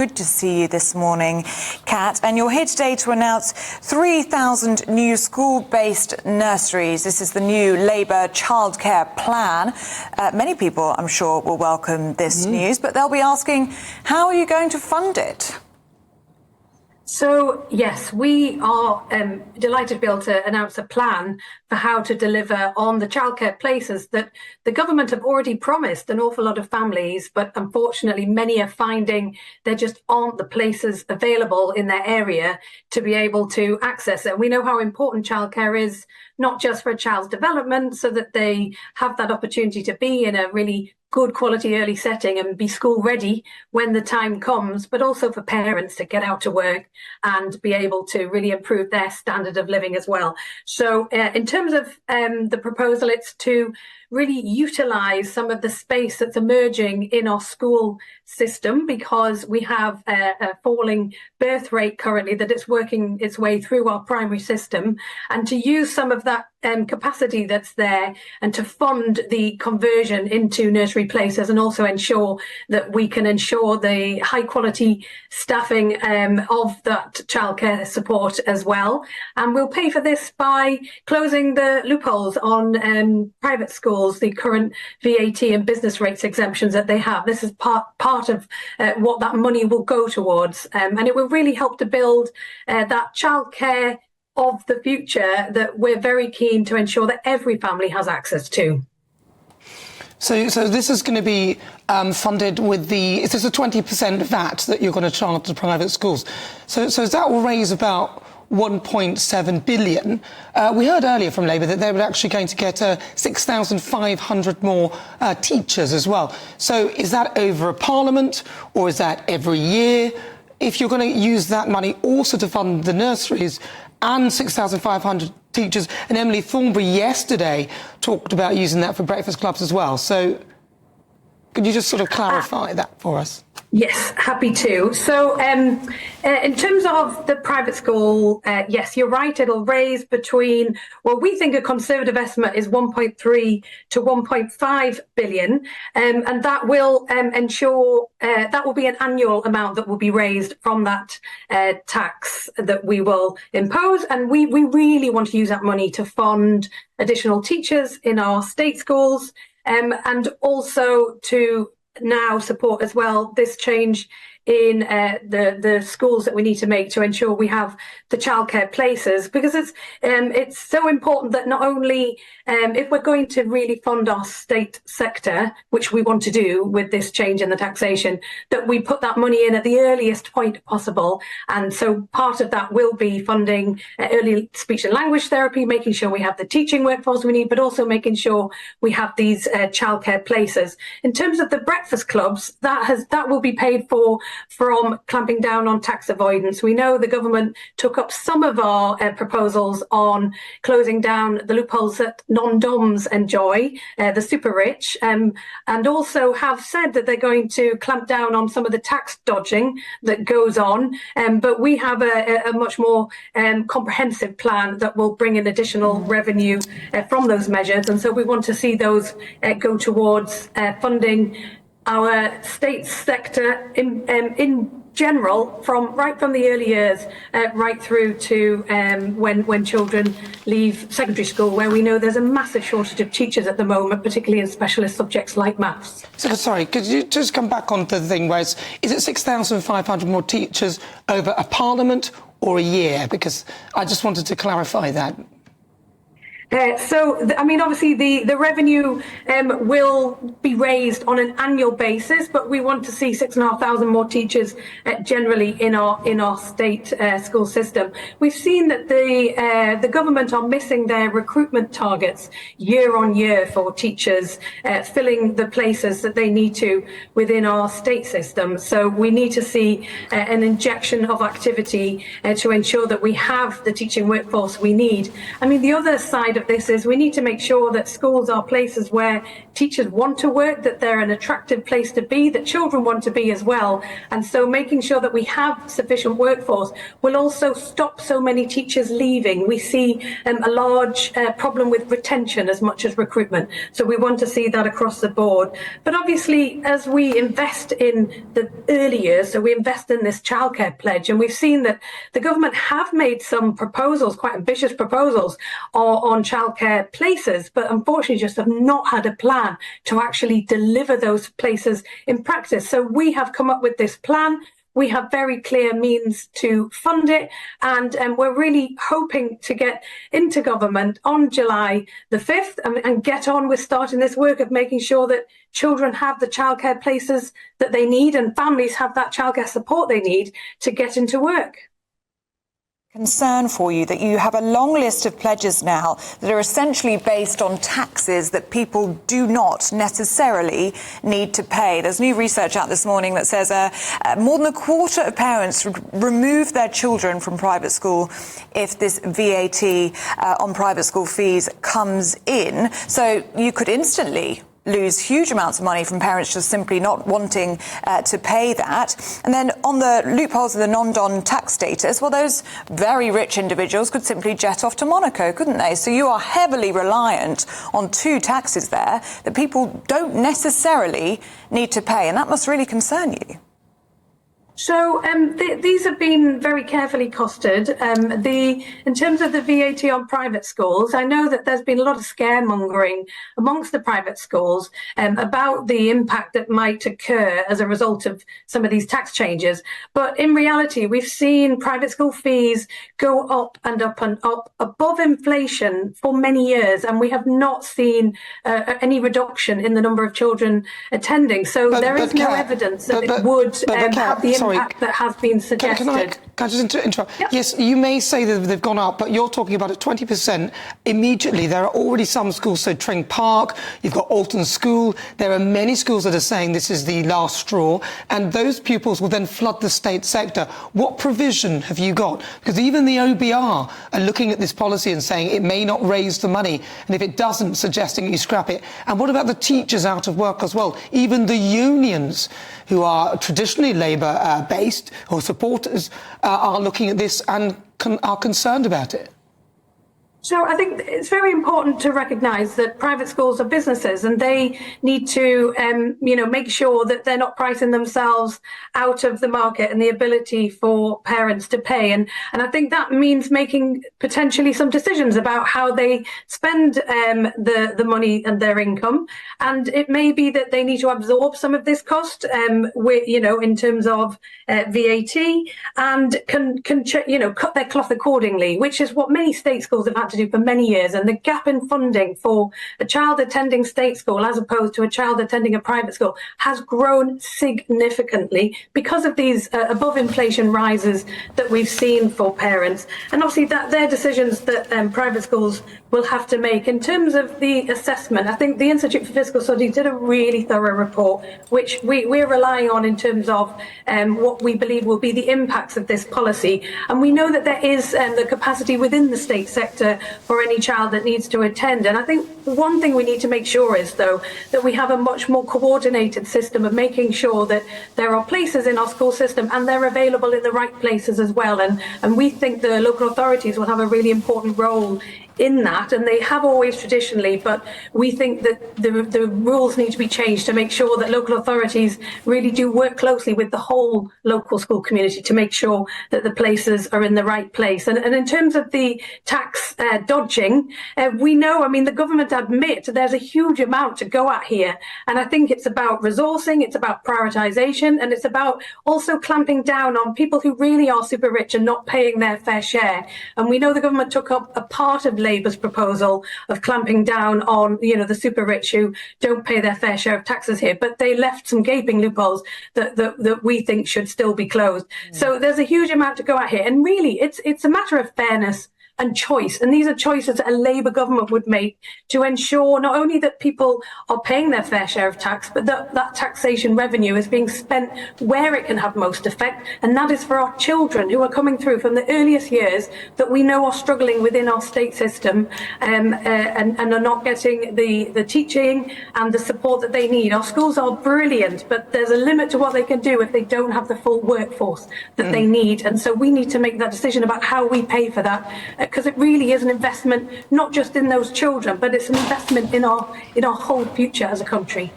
Good to see you this morning, Cat. And you're here today to announce 3,000 new school-based nurseries. This is the new Labour childcare plan. Many people, I'm sure, will welcome this news, but they'll be asking, how are you going to fund it? So, yes, we are delighted to be able to announce a plan for how to deliver on the childcare places that the government have already promised an awful lot of families, but unfortunately many are finding there just aren't the places available in their area to be able to access it. We know how important childcare is, not just for a child's development, so that they have that opportunity to be in a really good quality early setting and be school ready when the time comes, but also for parents to get out to work and be able to really improve their standard of living as well. So in terms of the proposal, it's to really utilise some of the space that's emerging in our school system, because we have a falling birth rate currently that it's working its way through our primary system, and to use some of that capacity that's there and to fund the conversion into nursery places, and also ensure that we can ensure the high quality staffing of that childcare support as well. And we'll pay for this by closing the loopholes on private schools, the current VAT and business rates exemptions that they have. This is part of what that money will go towards, and it will really help to build that childcare of the future that we're very keen to ensure that every family has access to. So this is going to be funded with is this a 20% VAT that you're going to charge to private schools? So that will raise about 1.7 billion. We heard earlier from Labour that they were actually going to get 6,500 more teachers as well. So is that over a parliament, or is that every year? If you're going to use that money also to fund the nurseries and 6,500 teachers, and Emily Thornberry yesterday talked about using that for breakfast clubs as well. So could you just sort of clarify that for us? Yes, happy to. So in terms of the private school, yes, you're right, it'll raise between, well, we think a conservative estimate is 1.3 to 1.5 billion, and that will ensure that will be an annual amount that will be raised from that tax that we will impose. And we really want to use that money to fund additional teachers in our state schools, and also to now support as well this change in the schools that we need to make to ensure we have the childcare places, because it's so important that not only if we're going to really fund our state sector, which we want to do with this change in the taxation, that we put that money in at the earliest point possible. And so part of that will be funding early speech and language therapy, making sure we have the teaching workforce we need, but also making sure we have these childcare places. In terms of the breakfast clubs, that will be paid for from clamping down on tax avoidance. We know the government took up some of our proposals on closing down the loopholes that non-DOMs enjoy, the super rich, and also have said that they're going to clamp down on some of the tax dodging that goes on. But we have a much more comprehensive plan that will bring in additional revenue from those measures. And so we want to see those go towards funding our state sector in general, right from the early years right through to when children leave secondary school, where we know there's a massive shortage of teachers at the moment, particularly in specialist subjects like maths. So sorry, could you just come back on to the thing where is it 6,500 more teachers over a parliament or a year? Because I just wanted to clarify that. I mean, obviously the revenue will be raised on an annual basis, but we want to see 6,500 more teachers generally in our state school system. We've seen that the government are missing their recruitment targets year on year for teachers, filling the places that they need to within our state system. So we need to see an injection of activity to ensure that we have the teaching workforce we need. I mean, the other side of this is we need to make sure that schools are places where teachers want to work, that they're an attractive place to be, that children want to be as well. And so making sure that we have sufficient workforce will also stop so many teachers leaving. We see a large problem with retention as much as recruitment. So we want to see that across the board. But obviously, as we invest in the early years, so we invest in this childcare pledge, and we've seen that the government have made some proposals, quite ambitious proposals on childcare places, but unfortunately just have not had a plan to actually deliver those places in practice. So we have come up with this plan. We have very clear means to fund it, and we're really hoping to get into government on July the 5th and get on with starting this work of making sure that children have the childcare places that they need and families have that childcare support they need to get into work. Concern for you that you have a long list of pledges now that are essentially based on taxes that people do not necessarily need to pay. There's new research out this morning that says more than a quarter of parents remove their children from private school if this VAT on private school fees comes in. So you could instantly lose huge amounts of money from parents just simply not wanting to pay that. And then on the loopholes of the non-don tax status, well, those very rich individuals could simply jet off to Monaco, couldn't they? So you are heavily reliant on two taxes there that people don't necessarily need to pay, and that must really concern you. So these have been very carefully costed. In terms of the VAT on private schools, I know that there's been a lot of scaremongering amongst the private schools about the impact that might occur as a result of some of these tax changes. But in reality, we've seen private school fees go up and up and up above inflation for many years, and we have not seen any reduction in the number of children attending. So there is no evidence that it would have the impact that has been suggested. Can I just interrupt? Yep. Yes, you may say that they've gone up, but you're talking about a 20%. Immediately, there are already some schools, so Tring Park, you've got Alton School. There are many schools that are saying this is the last straw, and those pupils will then flood the state sector. What provision have you got? Because even the OBR are looking at this policy and saying it may not raise the money, and if it doesn't, suggesting you scrap it. And what about the teachers out of work as well? Even the unions, who are traditionally Labour-based or supporters, are looking at this and are concerned about it. So I think it's very important to recognise that private schools are businesses, and they need to, make sure that they're not pricing themselves out of the market and the ability for parents to pay. And I think that means making potentially some decisions about how they spend the money and their income. And it may be that they need to absorb some of this cost, in terms of VAT, and can cut their cloth accordingly, which is what many state schools have had to do for many years. And the gap in funding for a child attending state school as opposed to a child attending a private school has grown significantly because of these above inflation rises that we've seen for parents. And obviously that they're decisions that private schools will have to make. In terms of the assessment, I think the Institute for Fiscal Studies did a really thorough report, which we're relying on in terms of what we believe will be the impacts of this policy. And we know that there is the capacity within the state sector for any child that needs to attend. And I think one thing we need to make sure is, though, that we have a much more coordinated system of making sure that there are places in our school system and they're available in the right places as well. And we think the local authorities will have a really important role in that, and they have always traditionally, but we think that the rules need to be changed to make sure that local authorities really do work closely with the whole local school community to make sure that the places are in the right place. And in terms of the tax dodging, we know, the government admit there's a huge amount to go at here, and I think it's about resourcing, it's about prioritisation, and it's about also clamping down on people who really are super rich and not paying their fair share. And we know the government took up a part of Labour's proposal of clamping down on, the super rich who don't pay their fair share of taxes here, but they left some gaping loopholes that we think should still be closed. So there's a huge amount to go at here, and really it's a matter of fairness and choice. And these are choices that a Labour government would make to ensure not only that people are paying their fair share of tax, but that taxation revenue is being spent where it can have most effect. And that is for our children who are coming through from the earliest years that we know are struggling within our state system and are not getting the teaching and the support that they need. Our schools are brilliant, but there's a limit to what they can do if they don't have the full workforce that they need. And so we need to make that decision about how we pay for that, because it really is an investment, not just in those children, but it's an investment in our whole future as a country.